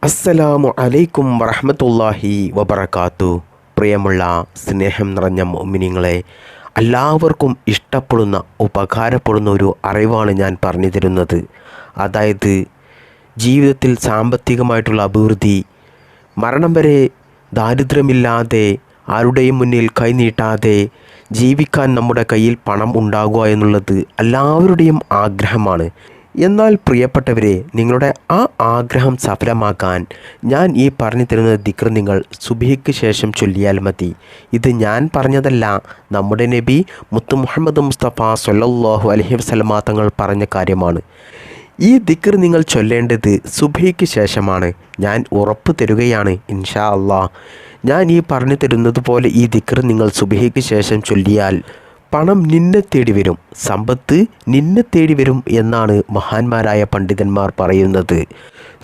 അസ്സലാമു അലൈക്കും വറഹ്മത്തുള്ളാഹി വബറകാത്തു. പ്രിയമുള്ള സ്നേഹം നിറഞ്ഞ മുഅ്മിനീങ്ങളെ, എല്ലാവർക്കും ഇഷ്ടപ്പെടുന്ന ഉപകാരപ്പെടുന്ന ഒരു അറിവാണ് ഞാൻ പറഞ്ഞു തരുന്നത്. അതായത് ജീവിതത്തിൽ സാമ്പത്തികമായിട്ടുള്ള അഭിവൃദ്ധി, മരണം വരെ ദാരിദ്ര്യമില്ലാതെ ആരുടെയും മുന്നിൽ കൈനീട്ടാതെ ജീവിക്കാൻ നമ്മുടെ കയ്യിൽ പണം ഉണ്ടാകുക എന്നുള്ളത് എല്ലാവരുടെയും ആഗ്രഹമാണ്. എന്നാൽ പ്രിയപ്പെട്ടവരെ, നിങ്ങളുടെ ആ ആഗ്രഹം സഫലമാക്കാൻ ഞാൻ ഈ പറഞ്ഞു തരുന്ന ദിക്ർ നിങ്ങൾ സുബ്ഹിക്ക് ശേഷം ചൊല്ലിയാൽ മതി. ഇത് ഞാൻ പറഞ്ഞതല്ല, നമ്മുടെ നബി മുത്ത് മുഹമ്മദ് മുസ്തഫ സ്വല്ലല്ലാഹു അലൈഹി വസല്ലം തങ്ങൾ പറഞ്ഞ കാര്യമാണ്. ഈ ദിക്ർ നിങ്ങൾ ചൊല്ലേണ്ടത് സുബ്ഹിക്ക് ശേഷമാണ്. ഞാൻ ഉറപ്പ് തരുകയാണ് ഇൻഷാ അള്ളാഹ്. ഞാൻ ഈ പറഞ്ഞു തരുന്നത് പോലെ ഈ ദിക്ർ നിങ്ങൾ സുബ്ഹിക്ക് ശേഷം ചൊല്ലിയാൽ പണം നിന്നെ തേടി വരും, സമ്പത്ത് നിന്നെ തേടി വരും എന്നാണ് മഹാന്മാരായ പണ്ഡിതന്മാർ പറയുന്നത്.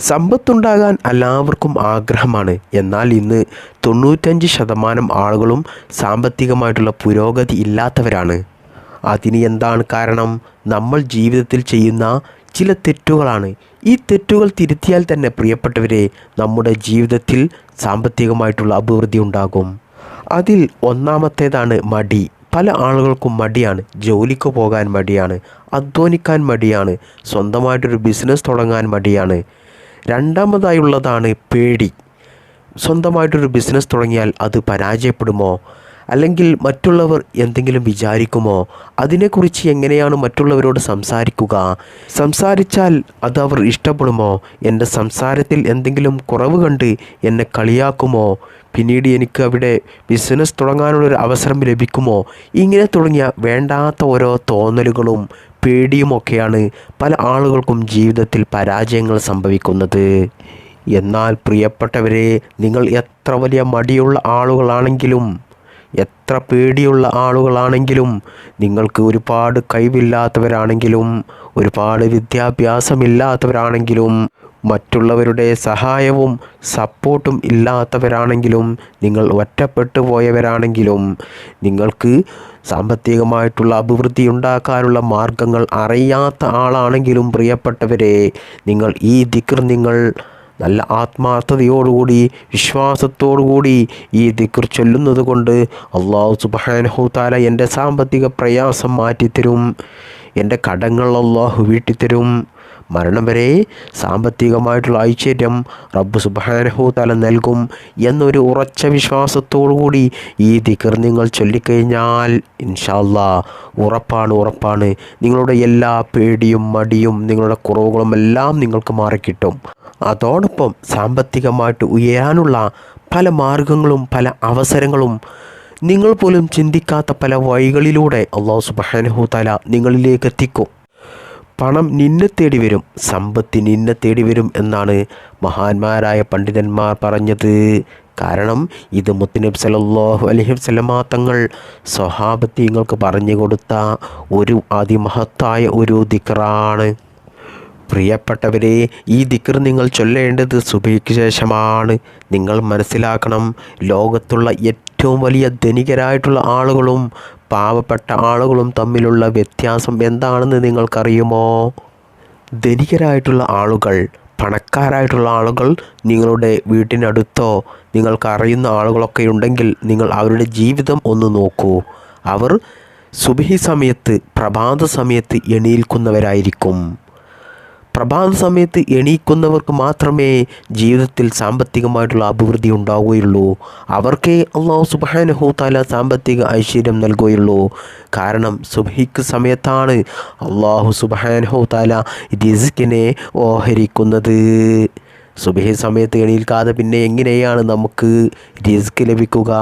സമ്പത്തുണ്ടാകാൻ എല്ലാവർക്കും ആഗ്രഹമാണ്. എന്നാൽ ഇന്ന് 95% ആളുകളും സാമ്പത്തികമായിട്ടുള്ള പുരോഗതി ഇല്ലാത്തവരാണ്. അതിന് എന്താണ് കാരണം? നമ്മൾ ജീവിതത്തിൽ ചെയ്യുന്ന ചില തെറ്റുകളാണ്. ഈ തെറ്റുകൾ തിരുത്തിയാൽ തന്നെ പ്രിയപ്പെട്ടവരെ, നമ്മുടെ ജീവിതത്തിൽ സാമ്പത്തികമായിട്ടുള്ള അഭിവൃദ്ധി ഉണ്ടാകും. അതിൽ ഒന്നാമത്തേതാണ് മടി. പല ആളുകൾക്കും മടിയാണ്. ജോലിക്ക് പോകാൻ മടിയാണ്, അധ്വാനിക്കാൻ മടിയാണ്, സ്വന്തമായിട്ടൊരു ബിസിനസ് തുടങ്ങാൻ മടിയാണ്. രണ്ടാമതായുള്ളതാണ് പേടി. സ്വന്തമായിട്ടൊരു ബിസിനസ് തുടങ്ങിയാൽ അത് പരാജയപ്പെടുമോ, അല്ലെങ്കിൽ മറ്റുള്ളവർ എന്തെങ്കിലും വിചാരിക്കുമോ, അതിനെക്കുറിച്ച് എങ്ങനെയാണ് മറ്റുള്ളവരോട് സംസാരിച്ചാൽ അത് അവർ ഇഷ്ടപ്പെടുമോ, എൻ്റെ സംസാരത്തിൽ എന്തെങ്കിലും കുറവ് കണ്ട് എന്നെ കളിയാക്കുമോ, പിന്നീട് എനിക്ക് അവിടെ ബിസിനസ് തുടങ്ങാനുള്ളൊരു അവസരം ലഭിക്കുമോ, ഇങ്ങനെ തുടങ്ങിയ വേണ്ടാത്ത ഓരോ തോന്നലുകളും പേടിയുമൊക്കെയാണ് പല ആളുകൾക്കും ജീവിതത്തിൽ പരാജയങ്ങൾ സംഭവിക്കുന്നത്. എന്നാൽ പ്രിയപ്പെട്ടവരെ, നിങ്ങൾ എത്ര വലിയ മടിയുള്ള ആളുകളാണെങ്കിലും, എത്ര പേടിയുള്ള ആളുകളാണെങ്കിലും, നിങ്ങൾക്ക് ഒരുപാട് കഴിവില്ലാത്തവരാണെങ്കിലും, ഒരുപാട് വിദ്യാഭ്യാസമില്ലാത്തവരാണെങ്കിലും, മറ്റുള്ളവരുടെ സഹായവും സപ്പോർട്ടും ഇല്ലാത്തവരാണെങ്കിലും, നിങ്ങൾ ഒറ്റപ്പെട്ടു പോയവരാണെങ്കിലും, നിങ്ങൾക്ക് സാമ്പത്തികമായിട്ടുള്ള അഭിവൃദ്ധി ഉണ്ടാക്കാനുള്ള മാർഗങ്ങൾ അറിയാത്ത ആളാണെങ്കിലും പ്രിയപ്പെട്ടവരെ, നിങ്ങൾ ഈ ദിക്ർ നിങ്ങൾ നല്ല ആത്മാർത്ഥതയോടുകൂടി വിശ്വാസത്തോടുകൂടി ഈ ദിക്ർ ചൊല്ലുന്നത് കൊണ്ട് അല്ലാഹു സുബ്ഹാനഹു തആല എൻ്റെ സാമ്പത്തിക പ്രയാസം മാറ്റിത്തരും, എൻ്റെ കടങ്ങൾ അല്ലാഹു വീട്ടിത്തരും, മരണം വരെ സാമ്പത്തികമായിട്ടുള്ള ഐശ്വര്യം റബ്ബ് സുബ്ഹാനഹു തആല നൽകും എന്നൊരു ഉറച്ച വിശ്വാസത്തോടുകൂടി ഈ ദിക്ർ നിങ്ങൾ ചൊല്ലിക്കഴിഞ്ഞാൽ ഇൻഷാ അല്ലാഹ് ഉറപ്പാണ് നിങ്ങളുടെ എല്ലാ പേടിയും മടിയും നിങ്ങളുടെ കുറവുകളും എല്ലാം നിങ്ങൾക്ക് മാറിക്കിട്ടും. അതോടൊപ്പം സാമ്പത്തികമായിട്ട് ഉയരാനുള്ള പല മാർഗങ്ങളും പല അവസരങ്ങളും നിങ്ങൾ പോലും ചിന്തിക്കാത്ത പല വഴികളിലൂടെ അല്ലാഹു സുബ്ഹാനഹു തആല നിങ്ങളിലേക്ക് എത്തിക്കും. പണം നിന്നെ തേടി വരും, സമ്പത്ത് നിന്നെ തേടി വരും എന്നാണ് മഹാന്മാരായ പണ്ഡിതന്മാർ പറഞ്ഞത്. കാരണം ഇത് മുത്തുനബി സല്ലല്ലാഹു അലൈഹി വസല്ലം തങ്ങൾ സ്വഹാബത്തിങ്ങൾക്ക് പറഞ്ഞു കൊടുത്ത ഒരു അതിമഹത്തായ ഒരു ദിക്റാണ്. പ്രിയപ്പെട്ടവരെ, ഈ ദിക്ർ നിങ്ങൾ ചൊല്ലേണ്ടത് സുബ്ഹിക്ക് ശേഷമാണ്. നിങ്ങൾ മനസ്സിലാക്കണം, ലോകത്തുള്ള ഏറ്റവും വലിയ ധനികരായിട്ടുള്ള ആളുകളും പാവപ്പെട്ട ആളുകളും തമ്മിലുള്ള വ്യത്യാസം എന്താണെന്ന് നിങ്ങൾക്കറിയുമോ? ധനികരായിട്ടുള്ള ആളുകൾ, പണക്കാരായിട്ടുള്ള ആളുകൾ നിങ്ങളുടെ വീട്ടിനടുത്തോ നിങ്ങൾക്കറിയുന്ന ആളുകളൊക്കെ ഉണ്ടെങ്കിൽ നിങ്ങൾ അവരുടെ ജീവിതം ഒന്ന് നോക്കൂ. അവർ സുബ്ഹി സമയത്ത്, പ്രഭാത സമയത്ത് എണീൽക്കുന്നവരായിരിക്കും. പ്രഭാത സമയത്ത് എണീക്കുന്നവർക്ക് മാത്രമേ ജീവിതത്തിൽ സാമ്പത്തികമായിട്ടുള്ള അഭിവൃദ്ധി ഉണ്ടാവുകയുള്ളൂ. അവർക്കേ അല്ലാഹു സുബ്ഹാനഹു തആല സാമ്പത്തിക ഐശ്വര്യം നൽകുകയുള്ളൂ. കാരണം സുബ്ഹിക്ക് സമയത്താണ് അല്ലാഹു സുബ്ഹാനഹു തആല റിസ്കിനെ ഓഹരിക്കുന്നത്. സുബ്ഹി സമയത്ത് എണീൽക്കാതെ പിന്നെ എങ്ങനെയാണ് നമുക്ക് റിസ്ക് ലഭിക്കുക,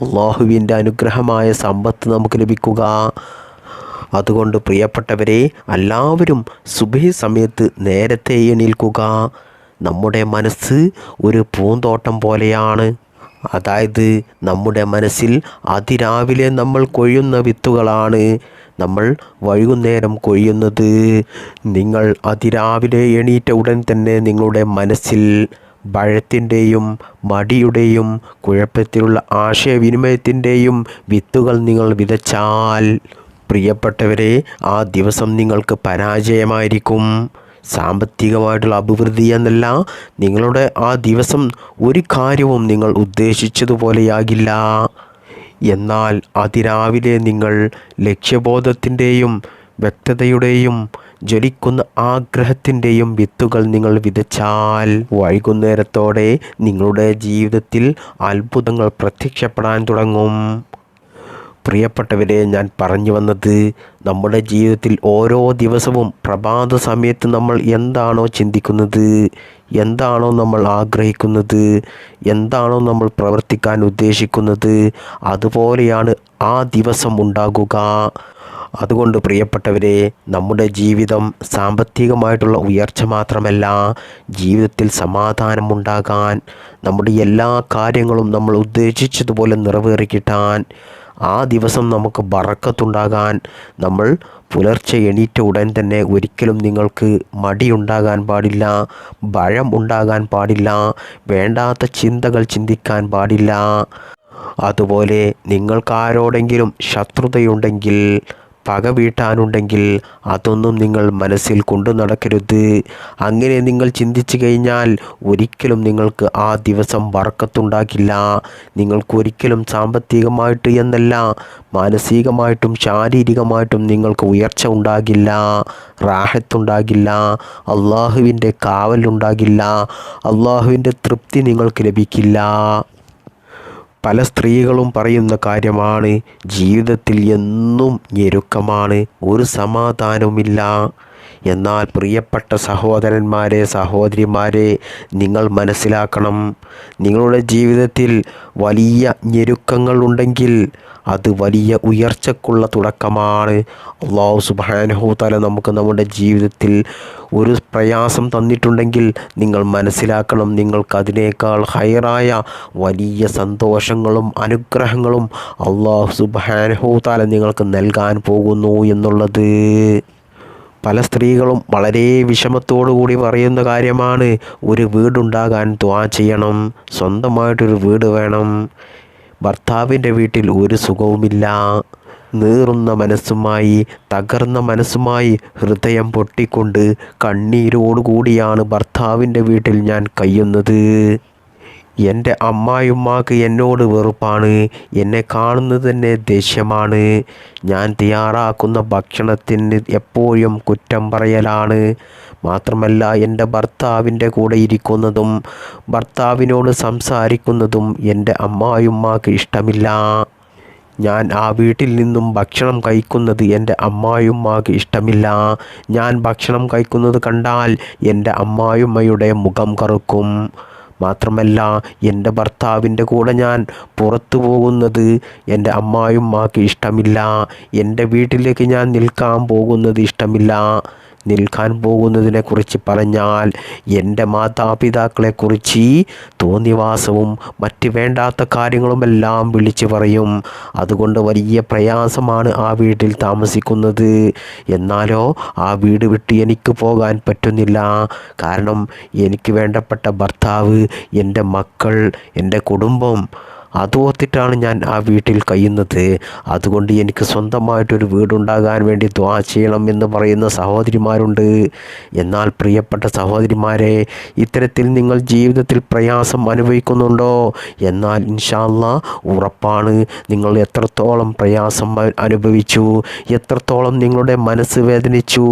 അല്ലാഹുവിൻ്റെ അനുഗ്രഹമായ സമ്പത്ത് നമുക്ക് ലഭിക്കുക? അതുകൊണ്ട് പ്രിയപ്പെട്ടവരെ, എല്ലാവരും സുബ്ഹി സമയത്ത് നേരത്തെ എണീൽക്കുക. നമ്മുടെ മനസ്സ് ഒരു പൂന്തോട്ടം പോലെയാണ്. അതായത് നമ്മുടെ മനസ്സിൽ അതിരാവിലെ നമ്മൾ കൊയ്യുന്ന വിത്തുകളാണ് നമ്മൾ വൈകുന്നേരം കൊയ്യുന്നത്. നിങ്ങൾ അതിരാവിലെ എണീറ്റ ഉടൻ തന്നെ നിങ്ങളുടെ മനസ്സിൽ ഭയത്തിൻ്റെയും മടിയുടെയും കുഴപ്പത്തിലുള്ള ആശയവിനിമയത്തിൻ്റെയും വിത്തുകൾ നിങ്ങൾ വിതച്ചാൽ പ്രിയപ്പെട്ടവരെ, ആ ദിവസം നിങ്ങൾക്ക് പരാജയമായിരിക്കും. സാമ്പത്തികമായിട്ടുള്ള അഭിവൃദ്ധി എന്നല്ല, നിങ്ങളുടെ ആ ദിവസം ഒരു കാര്യവും നിങ്ങൾ ഉദ്ദേശിച്ചതുപോലെയാകില്ല. എന്നാൽ അതിരാവിലെ നിങ്ങൾ ലക്ഷ്യബോധത്തിൻ്റെയും വ്യക്തതയുടെയും ജ്വലിക്കുന്ന ആഗ്രഹത്തിൻ്റെയും വിത്തുകൾ നിങ്ങൾ വിതച്ചാൽ വൈകുന്നേരത്തോടെ നിങ്ങളുടെ ജീവിതത്തിൽ അത്ഭുതങ്ങൾ പ്രത്യക്ഷപ്പെടാൻ തുടങ്ങും. പ്രിയപ്പെട്ടവരെ, ഞാൻ പറഞ്ഞു വന്നത്, നമ്മുടെ ജീവിതത്തിൽ ഓരോ ദിവസവും പ്രഭാത സമയത്ത് നമ്മൾ എന്താണോ ചിന്തിക്കുന്നത്, എന്താണോ നമ്മൾ ആഗ്രഹിക്കുന്നത്, എന്താണോ നമ്മൾ പ്രവർത്തിക്കാൻ ഉദ്ദേശിക്കുന്നത്, അതുപോലെയാണ് ആ ദിവസം ഉണ്ടാകുക. അതുകൊണ്ട് പ്രിയപ്പെട്ടവരെ, നമ്മുടെ ജീവിതം സാമ്പത്തികമായിട്ടുള്ള ഉയർച്ച മാത്രമല്ല, ജീവിതത്തിൽ സമാധാനമുണ്ടാകാൻ, നമ്മുടെ എല്ലാ കാര്യങ്ങളും നമ്മൾ ഉദ്ദേശിച്ചതുപോലെ നിറവേറിക്കിട്ടാൻ, ആ ദിവസം നമുക്ക് ബറക്കത്തുണ്ടാകാൻ, നമ്മൾ പുലർച്ചെ എണീറ്റ ഉടൻ തന്നെ ഒരിക്കലും നിങ്ങൾക്ക് മടിയുണ്ടാകാൻ പാടില്ല, ഭയം ഉണ്ടാകാൻ പാടില്ല, വേണ്ടാത്ത ചിന്തകൾ ചിന്തിക്കാൻ പാടില്ല. അതുപോലെ നിങ്ങൾക്കാരോടെങ്കിലും ശത്രുതയുണ്ടെങ്കിൽ, പക വീട്ടാനുണ്ടെങ്കിൽ അതൊന്നും നിങ്ങൾ മനസ്സിൽ കൊണ്ടു നടക്കരുത്. അങ്ങനെ നിങ്ങൾ ചിന്തിച്ചു കഴിഞ്ഞാൽ ഒരിക്കലും നിങ്ങൾക്ക് ആ ദിവസം ബർക്കത്തുണ്ടാകില്ല. നിങ്ങൾക്കൊരിക്കലും സാമ്പത്തികമായിട്ട് എന്നല്ല, മാനസികമായിട്ടും ശാരീരികമായിട്ടും നിങ്ങൾക്ക് ഉയർച്ച ഉണ്ടാകില്ല, റാഹത്തുണ്ടാകില്ല, അള്ളാഹുവിൻ്റെ കാവലുണ്ടാകില്ല, അള്ളാഹുവിൻ്റെ തൃപ്തി നിങ്ങൾക്ക് ലഭിക്കില്ല. പല സ്ത്രീകളും പറയുന്ന കാര്യമാണ്, ജീവിതത്തിൽ എന്നും ഞെരുക്കമാണ്, ഒരു സമാധാനവുമില്ല. എന്നാൽ പ്രിയപ്പെട്ട സഹോദരന്മാരെ, സഹോദരിമാരെ, നിങ്ങൾ മനസ്സിലാക്കണം, നിങ്ങളുടെ ജീവിതത്തിൽ വലിയ ഞെരുക്കങ്ങൾ ഉണ്ടെങ്കിൽ അത് വലിയ ഉയർച്ചക്കുള്ള തുടക്കമാണ്. അല്ലാഹു സുബ്ഹാനഹു തആല നമുക്ക് നമ്മുടെ ജീവിതത്തിൽ ഒരു പ്രയാസം തന്നിട്ടുണ്ടെങ്കിൽ നിങ്ങൾ മനസ്സിലാക്കണം, നിങ്ങൾക്കതിനേക്കാൾ ഹൈറായ വലിയ സന്തോഷങ്ങളും അനുഗ്രഹങ്ങളും അല്ലാഹു സുബ്ഹാനഹു തആല നിങ്ങൾക്ക് നൽകാൻ പോകുന്നു എന്നുള്ളത്. പല സ്ത്രീകളും വളരെ വിഷമത്തോടു കൂടി പറയുന്ന കാര്യമാണ്, ഒരു വീടുണ്ടാകാൻ ദുആ ചെയ്യണം, സ്വന്തമായിട്ടൊരു വീട് വേണം. ഭർത്താവിൻ്റെ വീട്ടിൽ ഒരു സുഖവുമില്ല. നീറുന്ന മനസ്സുമായി, തകർന്ന മനസ്സുമായി, ഹൃദയം പൊട്ടിക്കൊണ്ട് കണ്ണീരോടുകൂടിയാണ് ഭർത്താവിൻ്റെ വീട്ടിൽ ഞാൻ കഴിയുന്നത്. എൻ്റെ അമ്മായിയുമ്മാക്ക് എന്നോട് വെറുപ്പാണ്, എന്നെ കാണുന്നത് തന്നെ ദേഷ്യമാണ്, ഞാൻ തയ്യാറാക്കുന്ന ഭക്ഷണത്തിന് എപ്പോഴും കുറ്റം പറയലാണ്. മാത്രമല്ല, എൻ്റെ ഭർത്താവിൻ്റെ കൂടെ ഇരിക്കുന്നതും ഭർത്താവിനോട് സംസാരിക്കുന്നതും എൻ്റെ അമ്മായിയുമ്മാക്ക് ഇഷ്ടമില്ല. ഞാൻ ആ വീട്ടിൽ നിന്നും ഭക്ഷണം കഴിക്കുന്നത് എൻ്റെ അമ്മായിയുമ്മാക്ക് ഇഷ്ടമില്ല. ഞാൻ ഭക്ഷണം കഴിക്കുന്നത് കണ്ടാൽ എൻ്റെ അമ്മായിയുമ്മയുടെ മുഖം കറുക്കും. മാത്രമല്ല, എൻ്റെ ഭർത്താവിൻ്റെ കൂടെ ഞാൻ പുറത്തു പോകുന്നത് എൻ്റെ അമ്മായിയുമ്മാക്ക് ഇഷ്ടമില്ല. എൻ്റെ വീട്ടിലേക്ക് ഞാൻ നിൽക്കാൻ പോകുന്നത് ഇഷ്ടമില്ല. നിൽക്കാൻ പോകുന്നതിനെക്കുറിച്ച് പറഞ്ഞാൽ എൻ്റെ മാതാപിതാക്കളെക്കുറിച്ച് തോന്നിവാസവും മറ്റ് വേണ്ടാത്ത കാര്യങ്ങളുമെല്ലാം വിളിച്ചു പറയും. അതുകൊണ്ട് വലിയ പ്രയാസമാണ് ആ വീട്ടിൽ താമസിക്കുന്നത്. എന്നാലോ ആ വീട് വിട്ട് എനിക്ക് പോകാൻ പറ്റുന്നില്ല. കാരണം എനിക്ക് വേണ്ടപ്പെട്ട ഭർത്താവ്, എൻ്റെ മക്കൾ, എൻ്റെ കുടുംബം, അതോർത്തിട്ടാണ് ഞാൻ ആ വീട്ടിൽ കഴിയുന്നത്. അതുകൊണ്ട് എനിക്ക് സ്വന്തമായിട്ടൊരു വീടുണ്ടാകാൻ വേണ്ടി ദുആ ചെയ്യണം എന്ന് പറയുന്ന സഹോദരിമാരുണ്ട്. എന്നാൽ പ്രിയപ്പെട്ട സഹോദരിമാരെ, ഇത്തരത്തിൽ നിങ്ങൾ ജീവിതത്തിൽ പ്രയാസം അനുഭവിക്കുന്നുണ്ടോ? എന്നാൽ ഇൻഷാ അല്ലാഹ് ഉറപ്പാണ്, നിങ്ങൾ എത്രത്തോളം പ്രയാസം അനുഭവിച്ചു, എത്രത്തോളം നിങ്ങളുടെ മനസ്സ് വേദനിച്ചു,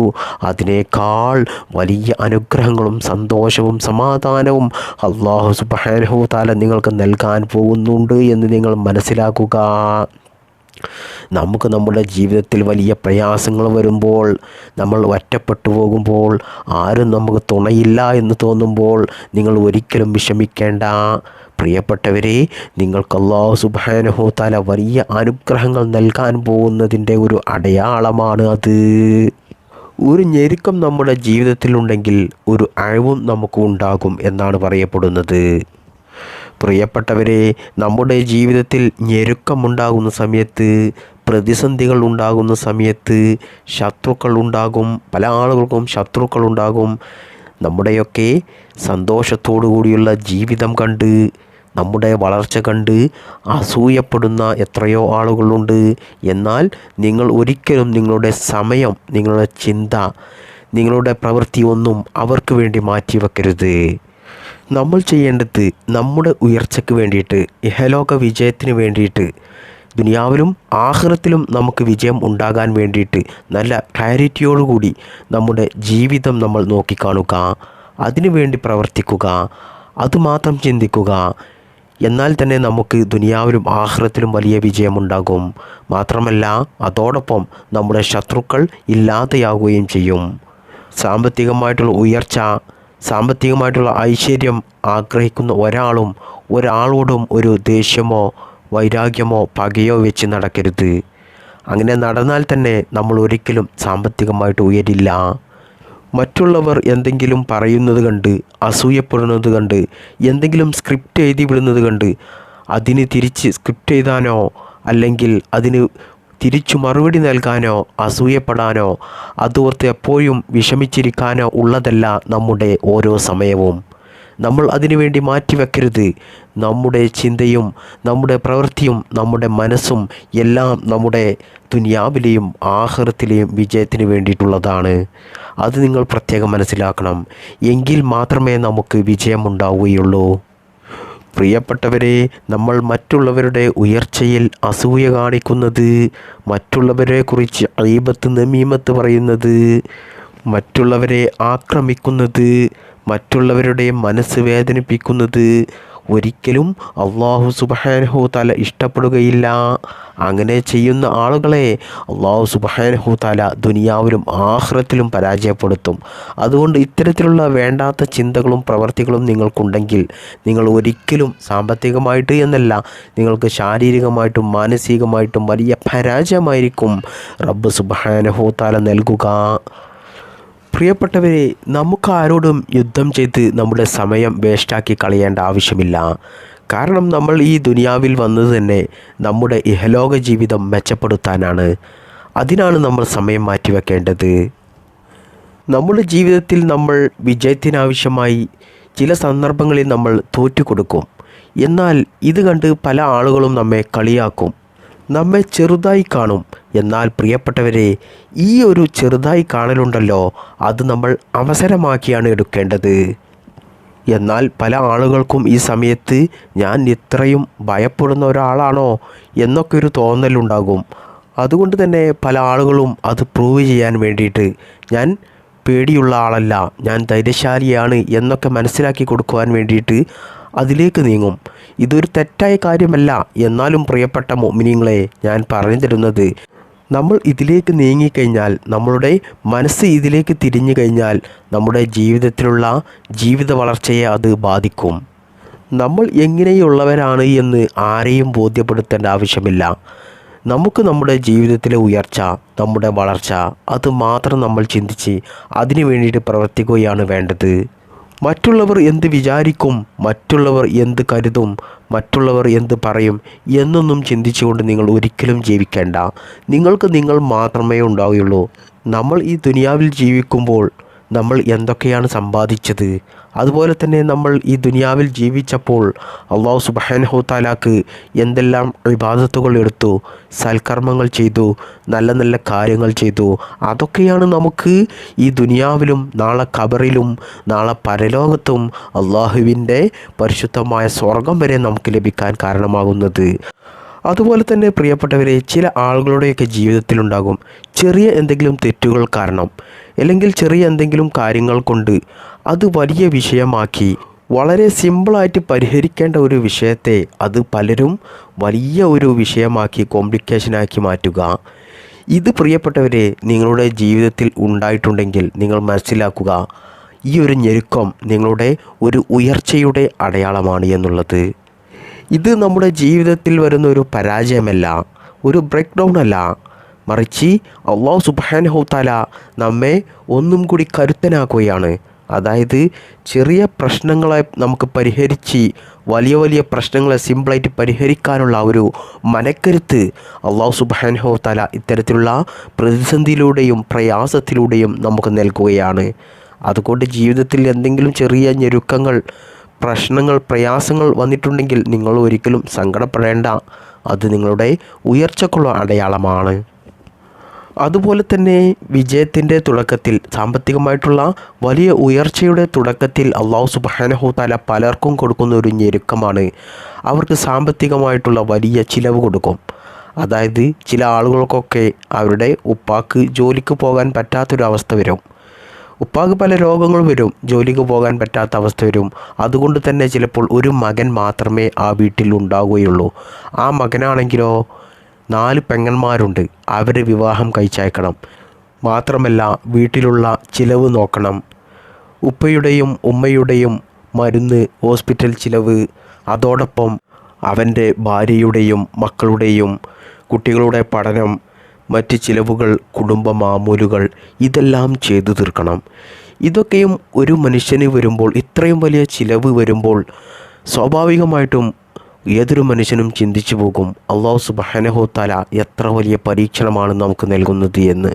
അതിനേക്കാൾ വലിയ അനുഗ്രഹങ്ങളും സന്തോഷവും സമാധാനവും അല്ലാഹു സുബ്ഹാനഹു തആല നിങ്ങൾക്ക് നൽകാൻ പോകുന്നുണ്ട് എന്ന് നിങ്ങൾ മനസ്സിലാക്കുക. നമുക്ക് നമ്മുടെ ജീവിതത്തിൽ വലിയ പ്രയാസങ്ങൾ വരുമ്പോൾ, നമ്മൾ ഒറ്റപ്പെട്ടു പോകുമ്പോൾ, ആരും നമുക്ക് തുണയില്ല എന്ന് തോന്നുമ്പോൾ നിങ്ങൾ ഒരിക്കലും വിഷമിക്കേണ്ട. പ്രിയപ്പെട്ടവരെ, നിങ്ങൾക്ക് അല്ലാഹു സുബ്ഹാനഹു തആല വലിയ അനുഗ്രഹങ്ങൾ നൽകാൻ പോകുന്നതിൻ്റെ ഒരു അടയാളമാണ് അത്. ഒരു ഞെരുക്കം നമ്മുടെ ജീവിതത്തിലുണ്ടെങ്കിൽ ഒരു അയവും നമുക്ക് ഉണ്ടാകും എന്നാണ് പറയപ്പെടുന്നത്. പ്രിയപ്പെട്ടവരെ, നമ്മുടെ ജീവിതത്തിൽ ഞെരുക്കമുണ്ടാകുന്ന സമയത്ത്, പ്രതിസന്ധികൾ ഉണ്ടാകുന്ന സമയത്ത് ശത്രുക്കൾ ഉണ്ടാകും. പല ആളുകൾക്കും ശത്രുക്കൾ ഉണ്ടാകും. നമ്മുടെയൊക്കെ സന്തോഷത്തോടു കൂടിയുള്ള ജീവിതം കണ്ട്, നമ്മുടെ വളർച്ച കണ്ട് അസൂയപ്പെടുന്ന എത്രയോ ആളുകളുണ്ട്. എന്നാൽ നിങ്ങൾ ഒരിക്കലും നിങ്ങളുടെ സമയം, നിങ്ങളുടെ ചിന്ത, നിങ്ങളുടെ പ്രവൃത്തി ഒന്നും അവർക്ക് വേണ്ടി മാറ്റിവെക്കരുത്. നമ്മൾ ചെയ്യേണ്ടത് നമ്മുടെ ഉയർച്ചയ്ക്ക് വേണ്ടിയിട്ട്, ഇഹലോക വിജയത്തിന് വേണ്ടിയിട്ട്, ദുനിയാവിലും ആഖിറത്തിലും നമുക്ക് വിജയം ഉണ്ടാകാൻ വേണ്ടിയിട്ട് നല്ല ക്ലാരിറ്റിയോടുകൂടി നമ്മുടെ ജീവിതം നമ്മൾ നോക്കിക്കാണുക, അതിനു വേണ്ടി പ്രവർത്തിക്കുക, അതുമാത്രം ചിന്തിക്കുക. എന്നാൽ തന്നെ നമുക്ക് ദുനിയാവിലും ആഖിറത്തിലും വലിയ വിജയമുണ്ടാകും. മാത്രമല്ല അതോടൊപ്പം നമ്മുടെ ശത്രുക്കൾ ഇല്ലാതെയാകുകയും ചെയ്യും. സാമ്പത്തികമായിട്ടുള്ള ഉയർച്ച, സാമ്പത്തികമായിട്ടുള്ള ഐശ്വര്യം ആഗ്രഹിക്കുന്ന ഒരാളോടും ഒരു ദേഷ്യമോ വൈരാഗ്യമോ പകയോ വെച്ച് നടക്കരുത്. അങ്ങനെ നടന്നാൽ തന്നെ നമ്മൾ ഒരിക്കലും സാമ്പത്തികമായിട്ട് ഉയരില്ല. മറ്റുള്ളവർ എന്തെങ്കിലും പറയുന്നത് കണ്ട്, അസൂയപ്പെടുന്നത് കണ്ട്, എന്തെങ്കിലും സ്ക്രിപ്റ്റ് എഴുതി വിടുന്നത് കണ്ട് അതിന് തിരിച്ച് സ്ക്രിപ്റ്റ് എഴുതാനോ അല്ലെങ്കിൽ അതിന് തിരിച്ചു മറുപടി നൽകാനോ അസൂയപ്പെടാനോ അതോർത്ത് എപ്പോഴും വിഷമിച്ചിരിക്കാനോ ഉള്ളതല്ല നമ്മുടെ ഓരോ സമയവും. നമ്മൾ അതിനുവേണ്ടി മാറ്റിവെക്കരുത്. നമ്മുടെ ചിന്തയും നമ്മുടെ പ്രവൃത്തിയും നമ്മുടെ മനസ്സും എല്ലാം നമ്മുടെ ദുനിയാവിലെയും ആഖിറത്തിലെയും വിജയത്തിന് വേണ്ടിയിട്ടുള്ളതാണ്. അത് നിങ്ങൾ പ്രത്യേകം മനസ്സിലാക്കണം. എങ്കിൽ മാത്രമേ നമുക്ക് വിജയമുണ്ടാവുകയുള്ളൂ. പ്രിയപ്പെട്ടവരെ, നമ്മൾ മറ്റുള്ളവരുടെ ഉയർച്ചയിൽ അസൂയ കാണിക്കുന്നത്, മറ്റുള്ളവരെക്കുറിച്ച് ഗീബത്ത് നമീമത്ത് പറയുന്നത്, മറ്റുള്ളവരെ ആക്രമിക്കുന്നത്, മറ്റുള്ളവരുടെ മനസ്സ് വേദനിപ്പിക്കുന്നത് ഒരിക്കലും അല്ലാഹു സുബ്ഹാനഹു തആല ഇഷ്ടപ്പെടുകയില്ല. അങ്ങനെ ചെയ്യുന്ന ആളുകളെ അല്ലാഹു സുബ്ഹാനഹു തആല ദുനിയാവിലും ആഖിറത്തിലും പരാജയപ്പെടുത്തും. അതുകൊണ്ട് ഇത്തരത്തിലുള്ള വേണ്ടാത്ത ചിന്തകളും പ്രവർത്തികളും നിങ്ങൾക്കുണ്ടെങ്കിൽ നിങ്ങൾ ഒരിക്കലും സാമ്പത്തികമായിട്ട് എന്നല്ല, നിങ്ങൾക്ക് ശാരീരികമായിട്ടും മാനസികമായിട്ടും വലിയ പരാജയമായിരിക്കും റബ്ബ് സുബ്ഹാനഹു തആല നൽകുക. പ്രിയപ്പെട്ടവരെ, നമുക്ക് ആരോടും യുദ്ധം ചെയ്ത് നമ്മുടെ സമയം വേസ്റ്റാക്കി കളയേണ്ട ആവശ്യമില്ല. കാരണം നമ്മൾ ഈ ദുനിയാവിൽ വന്നത് തന്നെ നമ്മുടെ ഇഹലോക ജീവിതം മെച്ചപ്പെടുത്താനാണ്. അതിനാണ് നമ്മൾ സമയം മാറ്റിവെക്കേണ്ടത്. നമ്മുടെ ജീവിതത്തിൽ നമ്മൾ വിജയത്തിനാവശ്യമായി ചില സന്ദർഭങ്ങളിൽ നമ്മൾ തോറ്റുകൊടുക്കും. എന്നാൽ ഇത് കണ്ട് പല ആളുകളും നമ്മെ കളിയാക്കും, നമ്മെ ചെറുതായി കാണും. എന്നാൽ പ്രിയപ്പെട്ടവരെ, ഈ ഒരു ചെറുതായി കാണലുണ്ടല്ലോ, അത് നമ്മൾ അവസരമാക്കിയാണ് എടുക്കേണ്ടത്. എന്നാൽ പല ആളുകൾക്കും ഈ സമയത്ത് ഞാൻ ഇത്രയും ഭയപ്പെടുന്ന ഒരാളാണോ എന്നൊക്കെ ഒരു തോന്നലുണ്ടാകും. അതുകൊണ്ട് തന്നെ പല ആളുകളും അത് പ്രൂവ് ചെയ്യാൻ വേണ്ടിയിട്ട് ഞാൻ പേടിയുള്ള ആളല്ല, ഞാൻ ധൈര്യശാലിയാണ് എന്നൊക്കെ മനസ്സിലാക്കി കൊടുക്കുവാൻ വേണ്ടിയിട്ട് അതിലേക്ക് നീങ്ങും. ഇതൊരു തെറ്റായ കാര്യമല്ല. എന്നാലും പ്രിയപ്പെട്ട മുഅ്മിനീങ്ങളെ, ഞാൻ പറഞ്ഞു തരുന്നത്, നമ്മൾ ഇതിലേക്ക് നീങ്ങിക്കഴിഞ്ഞാൽ, നമ്മളുടെ മനസ്സ് ഇതിലേക്ക് തിരിഞ്ഞു കഴിഞ്ഞാൽ നമ്മുടെ ജീവിതത്തിലുള്ള ജീവിത വളർച്ചയെ അത് ബാധിക്കും. നമ്മൾ എങ്ങനെയുള്ളവരാണ് എന്ന് ആരെയും ബോധ്യപ്പെടുത്തേണ്ട ആവശ്യമില്ല. നമുക്ക് നമ്മുടെ ജീവിതത്തിലെ ഉയർച്ച, നമ്മുടെ വളർച്ച, അത് മാത്രം നമ്മൾ ചിന്തിച്ച് അതിനു വേണ്ടിയിട്ട് പ്രവർത്തിക്കുകയാണ് വേണ്ടത്. മറ്റുള്ളവർ എന്ത് വിചാരിക്കും, മറ്റുള്ളവർ എന്ത് കരുതും, മറ്റുള്ളവർ എന്ത് പറയും എന്നൊന്നും ചിന്തിച്ചുകൊണ്ട് നിങ്ങൾ ഒരിക്കലും ജീവിക്കേണ്ട. നിങ്ങൾക്ക് നിങ്ങൾ മാത്രമേ ഉണ്ടാവുകയുള്ളൂ. നമ്മൾ ഈ ദുനിയാവിൽ ജീവിക്കുമ്പോൾ നമ്മൾ എന്തൊക്കെയാണ് സമ്പാദിച്ചത്, അതുപോലെ തന്നെ നമ്മൾ ഈ ദുനിയാവിൽ ജീവിച്ചപ്പോൾ അല്ലാഹു സുബ്ഹാനഹു തആലാക്ക് എന്തെല്ലാം ഇബാദത്തുകൾ എടുത്തു, സൽക്കർമ്മങ്ങൾ ചെയ്തു, നല്ല നല്ല കാര്യങ്ങൾ ചെയ്തു, അതൊക്കെയാണ് നമുക്ക് ഈ ദുനിയാവിലും നാളെ ഖബറിലും നാളെ പരലോകത്തും അള്ളാഹുവിൻ്റെ പരിശുദ്ധമായ സ്വർഗം വരെ നമുക്ക് ലഭിക്കാൻ കാരണമാകുന്നത്. അതുപോലെ തന്നെ പ്രിയപ്പെട്ടവരെ, ചില ആളുകളുടെയൊക്കെ ജീവിതത്തിലുണ്ടാകും ചെറിയ എന്തെങ്കിലും തെറ്റുകൾ കാരണം, അല്ലെങ്കിൽ ചെറിയ എന്തെങ്കിലും കാര്യങ്ങൾ കൊണ്ട് അത് വലിയ വിഷയമാക്കി, വളരെ സിമ്പിളായിട്ട് പരിഹരിക്കേണ്ട ഒരു വിഷയത്തെ അത് പലരും വലിയ ഒരു വിഷയമാക്കി കോംപ്ലിക്കേഷനാക്കി മാറ്റുക. ഇത് പ്രിയപ്പെട്ടവരെ നിങ്ങളുടെ ജീവിതത്തിൽ ഉണ്ടായിട്ടുണ്ടെങ്കിൽ നിങ്ങൾ മനസ്സിലാക്കുക, ഈ ഒരു ഞെരുക്കം നിങ്ങളുടെ ഒരു ഉയർച്ചയുടെ അടയാളമാണ് എന്നുള്ളത്. ഇത് നമ്മുടെ ജീവിതത്തിൽ വരുന്ന ഒരു പരാജയമല്ല, ഒരു ബ്രേക്ക് ഡൗൺ അല്ല, മറിച്ച് അല്ലാഹു സുബ്ഹാനഹു തആല നമ്മെ ഒന്നും കൂടി കരുത്തനാക്കുകയാണ്. അതായത് ചെറിയ പ്രശ്നങ്ങളെ നമുക്ക് പരിഹരിച്ച് വലിയ വലിയ പ്രശ്നങ്ങളെ സിമ്പിളായിട്ട് പരിഹരിക്കാനുള്ള ഒരു മനക്കരുത്ത് അല്ലാഹു സുബ്ഹാനഹു തആല ഇത്തരത്തിലുള്ള പ്രതിസന്ധിയിലൂടെയും പ്രയാസത്തിലൂടെയും നമുക്ക് നൽകുകയാണ്. അതുകൊണ്ട് ജീവിതത്തിൽ എന്തെങ്കിലും ചെറിയ ഞെരുക്കങ്ങൾ, പ്രശ്നങ്ങൾ, പ്രയാസങ്ങൾ വന്നിട്ടുണ്ടെങ്കിൽ നിങ്ങൾ ഒരിക്കലും സങ്കടപ്പെടേണ്ട. അത് നിങ്ങളുടെ ഉയർച്ചക്കുള്ള അടയാളമാണ്. അതുപോലെ തന്നെ വിജയത്തിൻ്റെ തുടക്കത്തിൽ, സാമ്പത്തികമായിട്ടുള്ള വലിയ ഉയർച്ചയുടെ തുടക്കത്തിൽ അള്ളാഹു സുബ്ഹാനഹു തആല പലർക്കും കൊടുക്കുന്ന ഒരു ഞെരുക്കമാണ്, അവർക്ക് സാമ്പത്തികമായിട്ടുള്ള വലിയ ചിലവ് കൊടുക്കും. അതായത് ചില ആളുകൾക്കൊക്കെ അവരുടെ ഉപ്പാക്ക് ജോലിക്ക് പോകാൻ പറ്റാത്തൊരവസ്ഥ വരും. ഉപ്പാക്ക് പല രോഗങ്ങൾ വരും, ജോലിക്ക് പോകാൻ പറ്റാത്ത അവസ്ഥ വരും. അതുകൊണ്ട് തന്നെ ചിലപ്പോൾ ഒരു മകൻ മാത്രമേ ആ വീട്ടിൽ ഉണ്ടാവുകയുള്ളൂ. ആ മകനാണെങ്കിലോ 4 പെങ്ങന്മാരുണ്ട്, അവരെ വിവാഹം കഴിച്ചയക്കണം. മാത്രമല്ല വീട്ടിലുള്ള ചിലവ് നോക്കണം. ഉപ്പയുടെയും ഉമ്മയുടെയും മരുന്ന്, ഹോസ്പിറ്റൽ ചിലവ്, അതോടൊപ്പം അവൻ്റെ ഭാര്യയുടെയും മക്കളുടെയും കുട്ടികളുടെ പഠനം, മറ്റ് ചിലവുകൾ, കുടുംബ മാമൂലുകൾ, ഇതെല്ലാം ചെയ്തു തീർക്കണം. ഇതൊക്കെയും ഒരു മനുഷ്യന് വരുമ്പോൾ, ഇത്രയും വലിയ ചിലവ് വരുമ്പോൾ സ്വാഭാവികമായിട്ടും ഏതൊരു മനുഷ്യനും ചിന്തിച്ചു പോകും, അല്ലാഹു സുബ്ഹാനഹു തആല എത്ര വലിയ പരീക്ഷണമാണ് നമുക്ക് നൽകുന്നത് എന്ന്.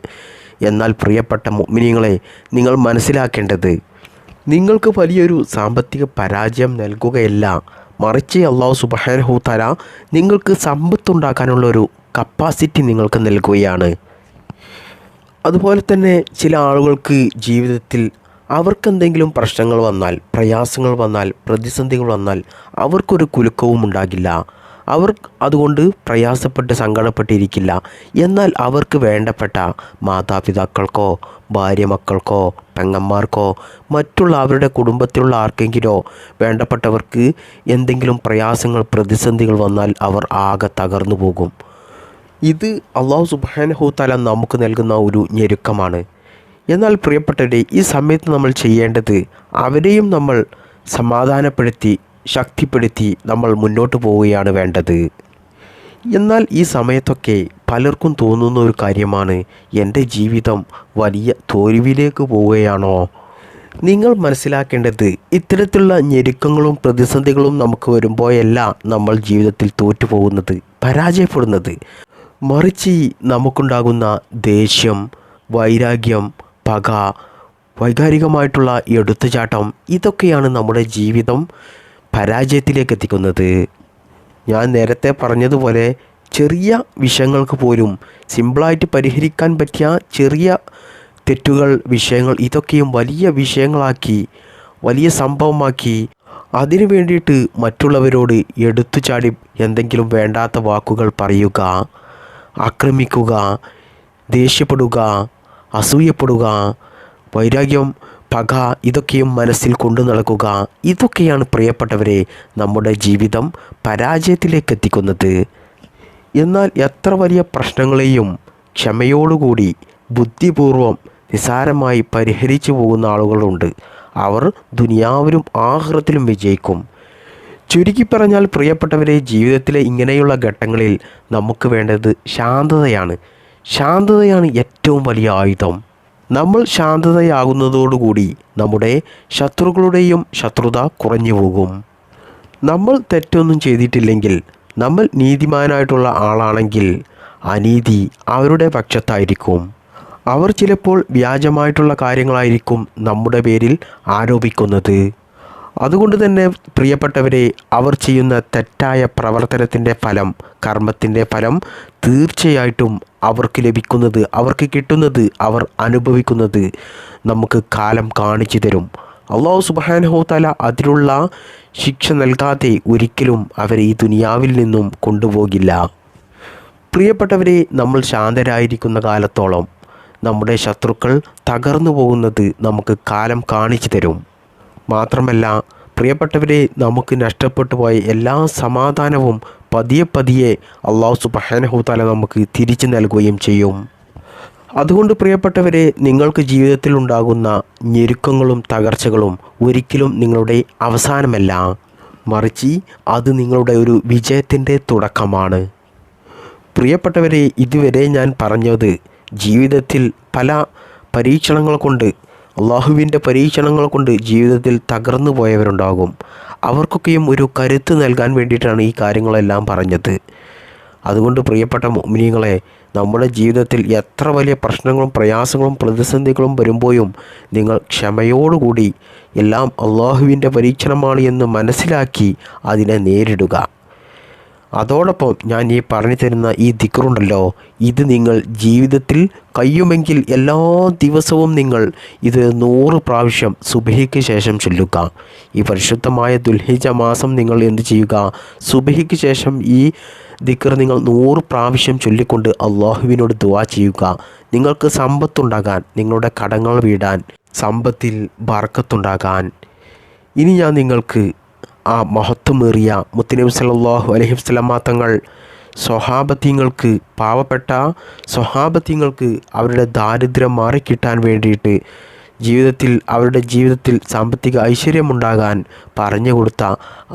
എന്നാൽ പ്രിയപ്പെട്ട മുഅ്മിനീങ്ങളെ, നിങ്ങൾ മനസ്സിലാക്കേണ്ടത്, നിങ്ങൾക്ക് വലിയൊരു സാമ്പത്തിക പരാജയം നൽകുകയല്ല, മറിച്ച് അല്ലാഹു സുബ്ഹാനഹു തആല നിങ്ങൾക്ക് സമ്പത്തുണ്ടാക്കാനുള്ളൊരു കപ്പാസിറ്റി നിങ്ങൾക്ക് നൽകുകയാണ്. അതുപോലെ തന്നെ ചില ആളുകൾക്ക് ജീവിതത്തിൽ അവർക്കെന്തെങ്കിലും പ്രശ്നങ്ങൾ വന്നാൽ, പ്രയാസങ്ങൾ വന്നാൽ, പ്രതിസന്ധികൾ വന്നാൽ അവർക്കൊരു കുലുക്കവും ഉണ്ടാകില്ല. അവർ അതുകൊണ്ട് പ്രയാസപ്പെട്ട് സങ്കടപ്പെട്ടിരിക്കില്ല. എന്നാൽ അവർക്ക് വേണ്ടപ്പെട്ട മാതാപിതാക്കൾക്കോ ഭാര്യ മക്കൾക്കോ പെങ്ങന്മാർക്കോ മറ്റുള്ള അവരുടെ കുടുംബത്തിലുള്ള ആർക്കെങ്കിലോ വേണ്ടപ്പെട്ടവർക്ക് എന്തെങ്കിലും പ്രയാസങ്ങൾ, പ്രതിസന്ധികൾ വന്നാൽ അവർ ആകെ തകർന്നു പോകും. ഇത് അല്ലാഹു സുബ്ഹാനഹു തആല നമുക്ക് നൽകുന്ന ഒരു ഞെരുക്കമാണ്. എന്നാൽ പ്രിയപ്പെട്ടവരെ, ഈ സമയത്ത് നമ്മൾ ചെയ്യേണ്ടത്, അവരെയും നമ്മൾ സമാധാനപ്പെടുത്തി ശക്തിപ്പെടുത്തി നമ്മൾ മുന്നോട്ട് പോവുകയാണ് വേണ്ടത്. എന്നാൽ ഈ സമയത്തൊക്കെ പലർക്കും തോന്നുന്ന ഒരു കാര്യമാണ്, എൻ്റെ ജീവിതം വലിയ തോൽവിയിലേക്ക് പോവുകയാണോ? നിങ്ങൾ മനസ്സിലാക്കേണ്ടത്, ഇത്തരത്തിലുള്ള ഞെരുക്കങ്ങളും പ്രതിസന്ധികളും നമുക്ക് വരുമ്പോഴല്ല നമ്മൾ ജീവിതത്തിൽ തോറ്റുപോകുന്നത്, പരാജയപ്പെടുന്നത്. മറിച്ച് നമുക്കുണ്ടാകുന്ന ദേഷ്യം, വൈരാഗ്യം, പക, വൈകാരികമായിട്ടുള്ള എടുത്തുചാട്ടം, ഇതൊക്കെയാണ് നമ്മുടെ ജീവിതം പരാജയത്തിലേക്ക് എത്തിക്കുന്നത്. ഞാൻ നേരത്തെ പറഞ്ഞതുപോലെ ചെറിയ വിഷയങ്ങൾക്ക് പോലും സിമ്പിളായിട്ട് പരിഹരിക്കാൻ പറ്റിയ ചെറിയ തെറ്റുകൾ, വിഷയങ്ങൾ, ഇതൊക്കെയും വലിയ വിഷയങ്ങളാക്കി, വലിയ സംഭവമാക്കി അതിനു വേണ്ടിയിട്ട് മറ്റുള്ളവരോട് എടുത്തുചാടി എന്തെങ്കിലും വേണ്ടാത്ത വാക്കുകൾ പറയുക, ആക്രമിക്കുക, ദേഷ്യപ്പെടുക, അസൂയപ്പെടുക, വൈരാഗ്യം, പക, ഇതൊക്കെയും മനസ്സിൽ കൊണ്ടു നടക്കുക. ഇതൊക്കെയാണ് പ്രിയപ്പെട്ടവരെ നമ്മുടെ ജീവിതം പരാജയത്തിലേക്ക് എത്തിക്കുന്നത്. എന്നാൽ എത്ര വലിയ പ്രശ്നങ്ങളെയും ക്ഷമയോടുകൂടി ബുദ്ധിപൂർവം നിസാരമായി പരിഹരിച്ചു പോകുന്ന ആളുകളുണ്ട്. അവർ ദുനിയാവിലും ആഖിറത്തിലും വിജയിക്കും. ചുരുക്കി പറഞ്ഞാൽ പ്രിയപ്പെട്ടവരെ, ജീവിതത്തിലെ ഇങ്ങനെയുള്ള ഘട്ടങ്ങളിൽ നമുക്ക് വേണ്ടത് ശാന്തതയാണ്. ശാന്തതയാണ് ഏറ്റവും വലിയ ആയുധം. നമ്മൾ ശാന്തതയാകുന്നതോടുകൂടി നമ്മുടെ ശത്രുക്കളുടെയും ശത്രുത കുറഞ്ഞു പോകും. നമ്മൾ തെറ്റൊന്നും ചെയ്തിട്ടില്ലെങ്കിൽ, നമ്മൾ നീതിമാനായിട്ടുള്ള ആളാണെങ്കിൽ അനീതി അവരുടെ പക്ഷത്തായിരിക്കും. അവർ ചിലപ്പോൾ വ്യാജമായിട്ടുള്ള കാര്യങ്ങളായിരിക്കും നമ്മുടെ പേരിൽ ആരോപിക്കുന്നത്. അതുകൊണ്ട് തന്നെ പ്രിയപ്പെട്ടവരെ, അവർ ചെയ്യുന്ന തെറ്റായ പ്രവർത്തനത്തിൻ്റെ ഫലം, കർമ്മത്തിൻ്റെ ഫലം തീർച്ചയായിട്ടും അവർക്ക് ലഭിക്കുന്നത്, അവർക്ക് കിട്ടുന്നത്, അവർ അനുഭവിക്കുന്നത് നമുക്ക് കാലം കാണിച്ചു തരും. അല്ലാഹു സുബ്ഹാനഹു തആല അതിനുള്ള ശിക്ഷ നൽകാതെ ഒരിക്കലും അവരെ ഈ ദുനിയാവിൽ നിന്നും കൊണ്ടുപോകില്ല. പ്രിയപ്പെട്ടവരെ, നമ്മൾ ശാന്തരായിരിക്കുന്ന കാലത്തോളം നമ്മുടെ ശത്രുക്കൾ തകർന്നു പോകുന്നത് നമുക്ക് കാലം കാണിച്ചു തരും. മാത്രമല്ല പ്രിയപ്പെട്ടവരെ, നമുക്ക് നഷ്ടപ്പെട്ടു പോയ എല്ലാ സമാധാനവും പതിയെ പതിയെ അല്ലാഹു സുബ്ഹാനഹു തആല നമുക്ക് തിരിച്ചു നൽകുകയും ചെയ്യും. അതുകൊണ്ട് പ്രിയപ്പെട്ടവരെ, നിങ്ങൾക്ക് ജീവിതത്തിൽ ഉണ്ടാകുന്ന ഞെരുക്കങ്ങളും തകർച്ചകളും ഒരിക്കലും നിങ്ങളുടെ അവസാനമല്ല, മറിച്ച് അത് നിങ്ങളുടെ ഒരു വിജയത്തിൻ്റെ തുടക്കമാണ്. പ്രിയപ്പെട്ടവരെ, ഇതുവരെ ഞാൻ പറഞ്ഞത് ജീവിതത്തിൽ പല പരീക്ഷണങ്ങൾ കൊണ്ട്, അള്ളാഹുവിൻ്റെ പരീക്ഷണങ്ങൾ കൊണ്ട് ജീവിതത്തിൽ തകർന്നു പോയവരുണ്ടാകും. അവർക്കൊക്കെയും ഒരു കരുത്ത് നൽകാൻ വേണ്ടിയിട്ടാണ് ഈ കാര്യങ്ങളെല്ലാം പറഞ്ഞത്. അതുകൊണ്ട് പ്രിയപ്പെട്ട മുഅ്മിനീങ്ങളെ, നമ്മുടെ ജീവിതത്തിൽ എത്ര വലിയ പ്രശ്നങ്ങളും പ്രയാസങ്ങളും പ്രതിസന്ധികളും വരുമ്പോഴും നിങ്ങൾ ക്ഷമയോടുകൂടി എല്ലാം അള്ളാഹുവിൻ്റെ പരീക്ഷണമാണ് എന്ന് മനസ്സിലാക്കി അതിനെ നേരിടുക. അതോടൊപ്പം ഞാൻ ഈ പറഞ്ഞു തരുന്ന ഈ ദിക്റുണ്ടല്ലോ, ഇത് നിങ്ങൾ ജീവിതത്തിൽ കഴിയുമെങ്കിൽ എല്ലാ ദിവസവും നിങ്ങൾ ഇത് 100 പ്രാവശ്യം സുബഹിക്ക് ശേഷം ചൊല്ലുക. ഈ പരിശുദ്ധമായ ദുൽഹിജ്ജ മാസം നിങ്ങൾ എന്ത് ചെയ്യുക? സുബഹിക്ക് ശേഷം ഈ ദിക്ർ നിങ്ങൾ 100 പ്രാവശ്യം ചൊല്ലിക്കൊണ്ട് അള്ളാഹുവിനോട് ദുആ ചെയ്യുക. നിങ്ങൾക്ക് സമ്പത്തുണ്ടാകാൻ, നിങ്ങളുടെ കടങ്ങൾ വീടാൻ, സമ്പത്തിൽ ബർക്കത്തുണ്ടാകാൻ. ഇനി ഞാൻ നിങ്ങൾക്ക് ആ മഹത്വമേറിയ മുത്തുനബി സല്ലല്ലാഹു അലൈഹി വസല്ലം തങ്ങൾ സ്വഹാബത്തിങ്ങൾക്ക്, പാവപ്പെട്ട സ്വഹാബത്തിങ്ങൾക്ക് അവരുടെ ദാരിദ്ര്യം മാറിക്കിട്ടാൻ വേണ്ടിയിട്ട് അവരുടെ ജീവിതത്തിൽ സാമ്പത്തിക ഐശ്വര്യമുണ്ടാകാൻ പറഞ്ഞു കൊടുത്ത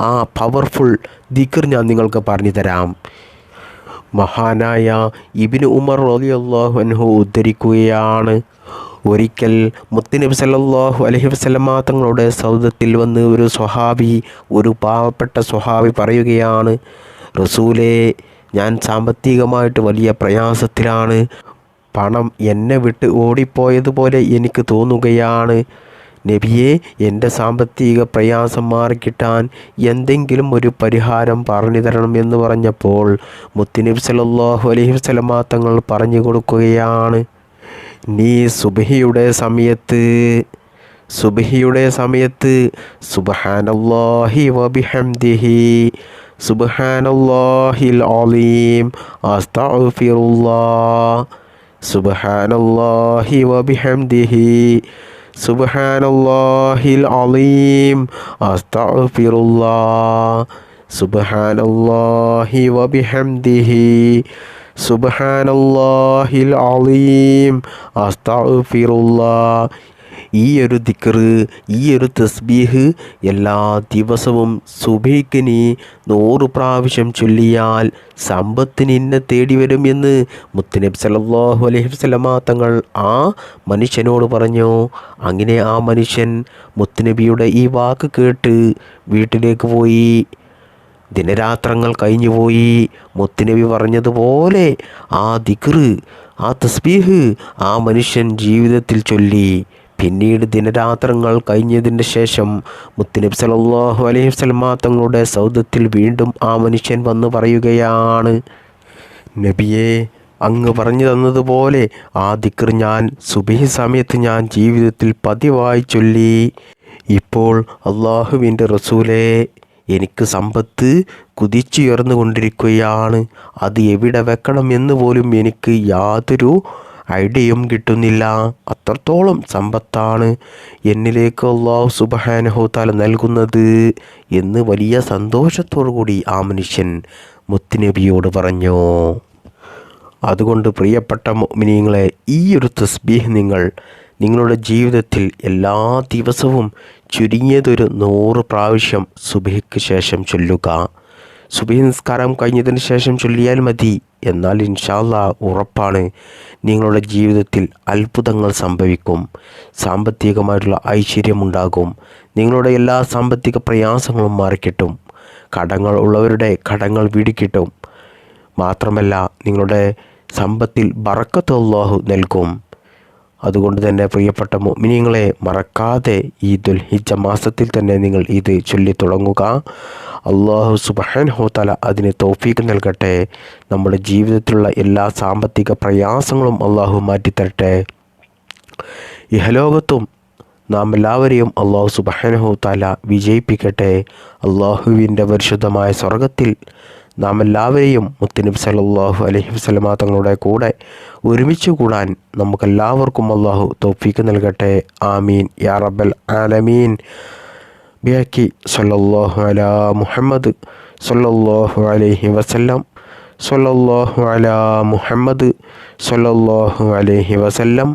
ആ പവർഫുൾ ദിക്ർ ഞാൻ നിങ്ങൾക്ക് പറഞ്ഞു തരാം. മഹാനായ ഇബ്നു ഉമർ റളിയല്ലാഹു അൻഹു ഉദ്ധരിക്കുകയാണ്, ഒരിക്കൽ മുത്തുനബി സല്ലല്ലാഹു അലൈഹി വസല്ലം തങ്ങളുടെ സൗദത്തിൽ വന്ന് ഒരു പാവപ്പെട്ട സ്വഹാബി പറയുകയാണ്, റസൂലേ, ഞാൻ സാമ്പത്തികമായിട്ട് വലിയ പ്രയാസത്തിലാണ്. പണം എന്നെ വിട്ട് ഓടിപ്പോയതുപോലെ എനിക്ക് തോന്നുകയാണ്. നബിയെ, എൻ്റെ സാമ്പത്തിക പ്രയാസം മാറിക്കിട്ടാൻ എന്തെങ്കിലും ഒരു പരിഹാരം പറഞ്ഞു തരണം എന്ന് പറഞ്ഞപ്പോൾ മുത്തുനബി സല്ലല്ലാഹു അലൈഹി വസല്ലം തങ്ങൾ പറഞ്ഞു കൊടുക്കുകയാണ്, നീ സുബ്ഹിയുടെ സമയത്ത് സുബ്ഹാനല്ലാഹി വബിഹംദിഹി സുബ്ഹാനല്ലാഹിൽ അലീം അസ്തഗ്ഫിറുല്ലാഹ് സുബ്ഹാനല്ലാഹി വബിഹംദിഹി സുബ്ഹാനല്ലാഹിൽ അലീം അസ്തഗ്ഫിറുല്ലാഹ് സുബ്ഹാനല്ലാഹി വബിഹംദിഹി സുബ്ഹാനല്ലാഹിൽ അലീം അസ്തഗ്ഫിറുല്ലാഹ്. ഈ ഒരു ദിക്ർ, ഈ ഒരു തസ്ബീഹ് എല്ലാ ദിവസവും സുബഹിക്ക് നീ 100 പ്രാവശ്യം ചൊല്ലിയാൽ സമ്പത്ത് നിന്നെ തേടി വരും എന്ന് മുത്തുനബി സല്ലല്ലാഹു അലൈഹി വസല്ലം തങ്ങൾ ആ മനുഷ്യനോട് പറഞ്ഞു. അങ്ങനെ ആ മനുഷ്യൻ മുത്തുനബിയുടെ ഈ വാക്ക് കേട്ട് വീട്ടിലേക്ക് പോയി. ദിനരാത്രങ്ങൾ കഴിഞ്ഞുപോയി. മുത്തുനബി പറഞ്ഞതുപോലെ ആ ദിക്ർ, ആ തസ്ബീഹ് ആ മനുഷ്യൻ ജീവിതത്തിൽ ചൊല്ലി. പിന്നീട് ദിനരാത്രങ്ങൾ കഴിഞ്ഞതിന് ശേഷം മുത്തുനബി സല്ലല്ലാഹു അലൈഹി വസല്ലം തങ്ങളുടെ സൗദത്തിൽ വീണ്ടും ആ മനുഷ്യൻ വന്ന് പറയുകയാണ്, നബിയെ, അങ്ങ് പറഞ്ഞു തന്നതുപോലെ ആ ദിക്ർ ഞാൻ സുബഹി സമയത്ത് ഞാൻ ജീവിതത്തിൽ പതിവായി ചൊല്ലി. ഇപ്പോൾ അള്ളാഹുവിൻ്റെ റസൂലേ, എനിക്ക് സമ്പത്ത് കുതിച്ചുയർന്നു കൊണ്ടിരിക്കുകയാണ്. അത് എവിടെ വെക്കണം എന്ന് പോലും എനിക്ക് യാതൊരു ഐഡിയയും കിട്ടുന്നില്ല. അത്രത്തോളം സമ്പത്താണ് എന്നിലേക്ക് അല്ലാഹു സുബ്ഹാനഹു തആല നൽകുന്നത് എന്ന് വലിയ സന്തോഷത്തോടു കൂടി ആ മനുഷ്യൻ മുത്തുനബിയോട് പറഞ്ഞു. അതുകൊണ്ട് പ്രിയപ്പെട്ട മുഅ്മിനീങ്ങളെ, ഈ ഒരു തസ്ബീഹ് നിങ്ങളുടെ ജീവിതത്തിൽ എല്ലാ ദിവസവും ചുരുങ്ങിയതൊരു 100 പ്രാവശ്യം സുബഹിക്ക് ശേഷം ചൊല്ലുക. സുബഹി നിസ്കാരം കഴിഞ്ഞതിന് ശേഷം ചൊല്ലിയാൽ മതി. എന്നാൽ ഇൻഷാ അല്ലാഹ് ഉറപ്പാണ്, നിങ്ങളുടെ ജീവിതത്തിൽ അത്ഭുതങ്ങൾ സംഭവിക്കും. സാമ്പത്തികമായിട്ടുള്ള ഐശ്വര്യമുണ്ടാകും. നിങ്ങളുടെ എല്ലാ സാമ്പത്തിക പ്രയാസങ്ങളും മാറിക്കിട്ടും. കടങ്ങൾ ഉള്ളവരുടെ കടങ്ങൾ വീടിക്കിട്ടും. മാത്രമല്ല, നിങ്ങളുടെ സമ്പത്തിൽ ബറക്കത്ത് അല്ലാഹു നൽകും. അതുകൊണ്ട് തന്നെ പ്രിയപ്പെട്ട മുഅ്മിനീങ്ങളെ, മറക്കാതെ ഈ ദുൽഹിജ്ജ മാസത്തിൽ തന്നെ നിങ്ങൾ ഇത് ചൊല്ലി തുടങ്ങുക. അല്ലാഹു സുബ്ഹാനഹു തആല അതിന് തൗഫീഖ് നൽകട്ടെ. നമ്മുടെ ജീവിതത്തിലുള്ള എല്ലാ സാമ്പത്തിക പ്രയാസങ്ങളും അല്ലാഹു മാറ്റിത്തരട്ടെ. ഇഹലോകത്തും നാം എല്ലാവരെയും അല്ലാഹു സുബ്ഹാനഹു തആല വിജയിപ്പിക്കട്ടെ. അല്ലാഹുവിൻ്റെ പരിശുദ്ധമായ സ്വർഗത്തിൽ നാം എല്ലാവരെയും മുത്തുനബി സല്ലല്ലാഹു അലൈഹി വസല്ലം തങ്ങളുടെ കൂടെ ഒരുമിച്ച് കൂടാൻ നമുക്കെല്ലാവർക്കും അല്ലാഹു തൗഫീഖ് നൽകട്ടെ. ആമീൻ യാ റബ്ബൽ ആലമീൻ. ബിഹഖി സല്ലല്ലാഹു അലാ മുഹമ്മദ് സല്ലല്ലാഹു അലൈഹി വസല്ലം സല്ലല്ലാഹു അലാ മുഹമ്മദ് സല്ലല്ലാഹു അലൈഹി വസല്ലം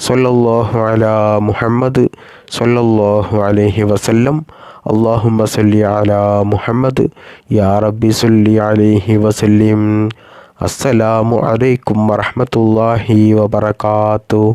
സല്ലല്ലാഹു അലാ മുഹമ്മദ് സല്ലല്ലാഹു അലൈഹി വസല്ലം. അല്ലാഹുമ്മ സല്ലി അലാ മുഹമ്മദ് യാ റബ്ബി സല്ലി അലൈഹി വസല്ലിം. അസ്സലാമു അലൈക്കും വറഹ്മത്തുള്ളാഹി വബറകാതുഹു.